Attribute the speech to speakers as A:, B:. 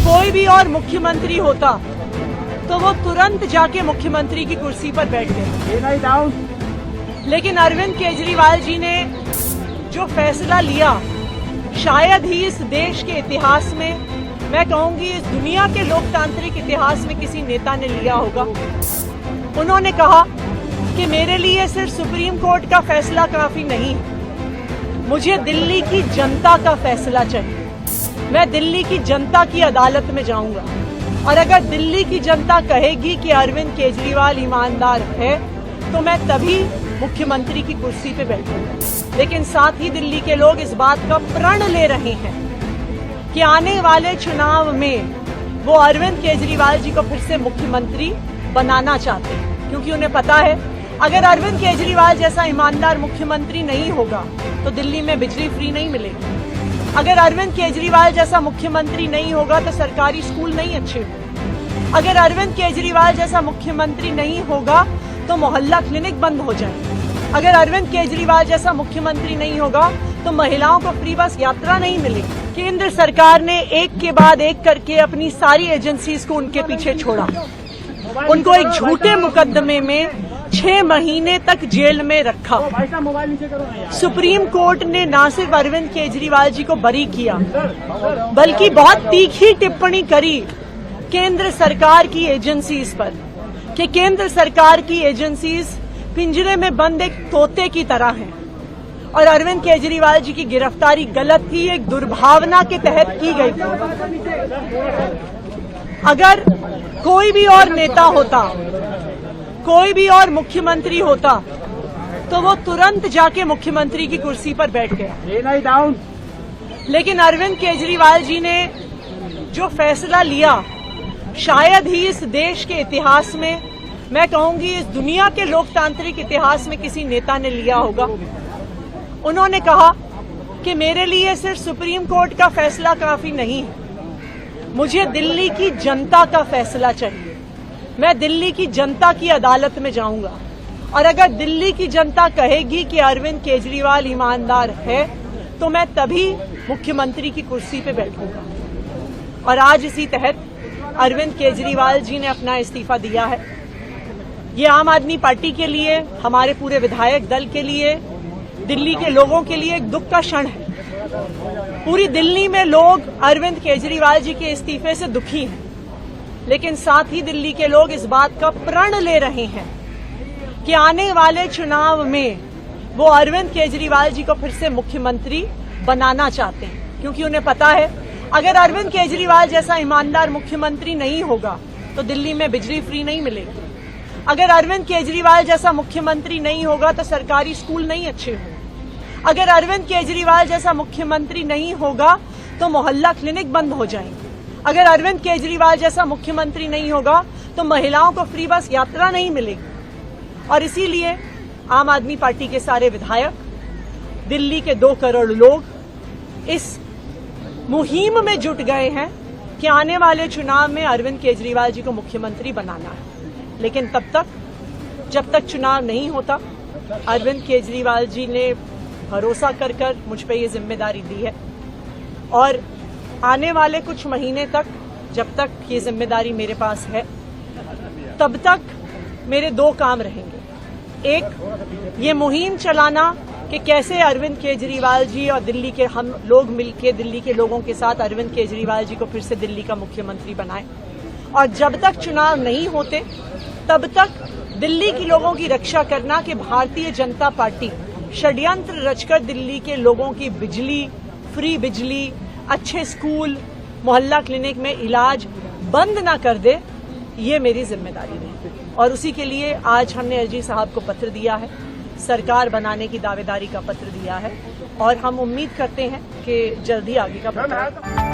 A: कोई भी और मुख्यमंत्री होता तो वो तुरंत जाके मुख्यमंत्री की कुर्सी पर बैठ गए। लेकिन अरविंद केजरीवाल जी ने जो फैसला लिया, शायद ही इस देश के इतिहास में, मैं कहूंगी इस दुनिया के लोकतांत्रिक इतिहास में किसी नेता ने लिया होगा। उन्होंने कहा कि मेरे लिए सिर्फ सुप्रीम कोर्ट का फैसला काफी नहीं, मुझे दिल्ली की जनता का फैसला चाहिए। मैं दिल्ली की जनता की अदालत में जाऊंगा और अगर दिल्ली की जनता कहेगी कि अरविंद केजरीवाल ईमानदार है तो मैं तभी मुख्यमंत्री की कुर्सी पे बैठूंगा। लेकिन साथ ही दिल्ली के लोग इस बात का प्रण ले रहे हैं कि आने वाले चुनाव में वो अरविंद केजरीवाल जी को फिर से मुख्यमंत्री बनाना चाहते हैं, क्योंकि उन्हें पता है अगर अरविंद केजरीवाल जैसा ईमानदार मुख्यमंत्री नहीं होगा तो दिल्ली में बिजली फ्री नहीं मिलेगी। अगर अरविंद केजरीवाल जैसा मुख्यमंत्री नहीं होगा तो सरकारी स्कूल नहीं अच्छे होंगे। अगर अरविंद केजरीवाल जैसा मुख्यमंत्री नहीं होगा तो मोहल्ला क्लिनिक बंद हो जाए। अगर अरविंद केजरीवाल जैसा मुख्यमंत्री नहीं होगा तो महिलाओं को फ्री बस यात्रा नहीं मिलेगी। केंद्र सरकार ने एक के बाद एक करके अपनी सारी एजेंसीज को उनके पीछे छोड़ा, उनको एक झूठे मुकदमे में 6 महीने तक जेल में रखा। सुप्रीम कोर्ट ने न सिर्फ अरविंद केजरीवाल जी को बरी किया बल्कि बहुत तीखी टिप्पणी करी केंद्र सरकार की एजेंसीज पर कि केंद्र सरकार की एजेंसीज पिंजरे में बंद एक तोते की तरह हैं और अरविंद केजरीवाल जी की गिरफ्तारी गलत थी, एक दुर्भावना के तहत की गई थी। अगर कोई भी और नेता होता, कोई भी और मुख्यमंत्री होता तो वो तुरंत जाके मुख्यमंत्री की कुर्सी पर बैठ गया। लेकिन अरविंद केजरीवाल जी ने जो फैसला लिया, शायद ही इस देश के इतिहास में, मैं कहूंगी इस दुनिया के लोकतांत्रिक इतिहास में किसी नेता ने लिया होगा। उन्होंने कहा कि मेरे लिए सिर्फ सुप्रीम कोर्ट का फैसला काफी नहीं, मुझे दिल्ली की जनता का फैसला चाहिए। मैं दिल्ली की जनता की अदालत में जाऊंगा और अगर दिल्ली की जनता कहेगी कि अरविंद केजरीवाल ईमानदार है तो मैं तभी मुख्यमंत्री की कुर्सी पे बैठूंगा। और आज इसी तहत अरविंद केजरीवाल जी ने अपना इस्तीफा दिया है। ये आम आदमी पार्टी के लिए, हमारे पूरे विधायक दल के लिए, दिल्ली के लोगों के लिए एक दुख का क्षण है। पूरी दिल्ली में लोग अरविंद केजरीवाल जी के इस्तीफे से दुखी हैं, लेकिन साथ ही दिल्ली के लोग इस बात का प्रण ले रहे हैं कि आने वाले चुनाव में वो अरविंद केजरीवाल जी को फिर से मुख्यमंत्री बनाना चाहते हैं, क्योंकि उन्हें पता है अगर अरविंद केजरीवाल जैसा ईमानदार मुख्यमंत्री नहीं होगा तो दिल्ली में बिजली फ्री नहीं मिलेगी। अगर अरविंद केजरीवाल जैसा मुख्यमंत्री नहीं होगा तो सरकारी स्कूल नहीं अच्छे होंगे। अगर अरविंद केजरीवाल जैसा मुख्यमंत्री नहीं होगा तो मोहल्ला क्लिनिक बंद हो जाएंगे। अगर अरविंद केजरीवाल जैसा मुख्यमंत्री नहीं होगा तो महिलाओं को फ्री बस यात्रा नहीं मिलेगी। और इसीलिए आम आदमी पार्टी के सारे विधायक, दिल्ली के 2 करोड़ लोग इस मुहिम में जुट गए हैं कि आने वाले चुनाव में अरविंद केजरीवाल जी को मुख्यमंत्री बनाना है। लेकिन तब तक, जब तक चुनाव नहीं होता, अरविंद केजरीवाल जी ने भरोसा कर मुझ पे ये जिम्मेदारी दी है और आने वाले कुछ महीने तक, जब तक ये जिम्मेदारी मेरे पास है, तब तक मेरे 2 काम रहेंगे। एक, ये मुहिम चलाना कि कैसे अरविंद केजरीवाल जी और दिल्ली के हम लोग मिलकर दिल्ली के लोगों के साथ अरविंद केजरीवाल जी को फिर से दिल्ली का मुख्यमंत्री बनाएं। और जब तक चुनाव नहीं होते तब तक दिल्ली के लोगों की रक्षा करना कि भारतीय जनता पार्टी षड्यंत्र रचकर दिल्ली के लोगों की बिजली, फ्री बिजली, अच्छे स्कूल, मोहल्ला क्लिनिक में इलाज बंद ना कर दे, ये मेरी जिम्मेदारी है। और उसी के लिए आज हमने एलजी साहब को पत्र दिया है, सरकार बनाने की दावेदारी का पत्र दिया है और हम उम्मीद करते हैं कि जल्दी आगे का पत्र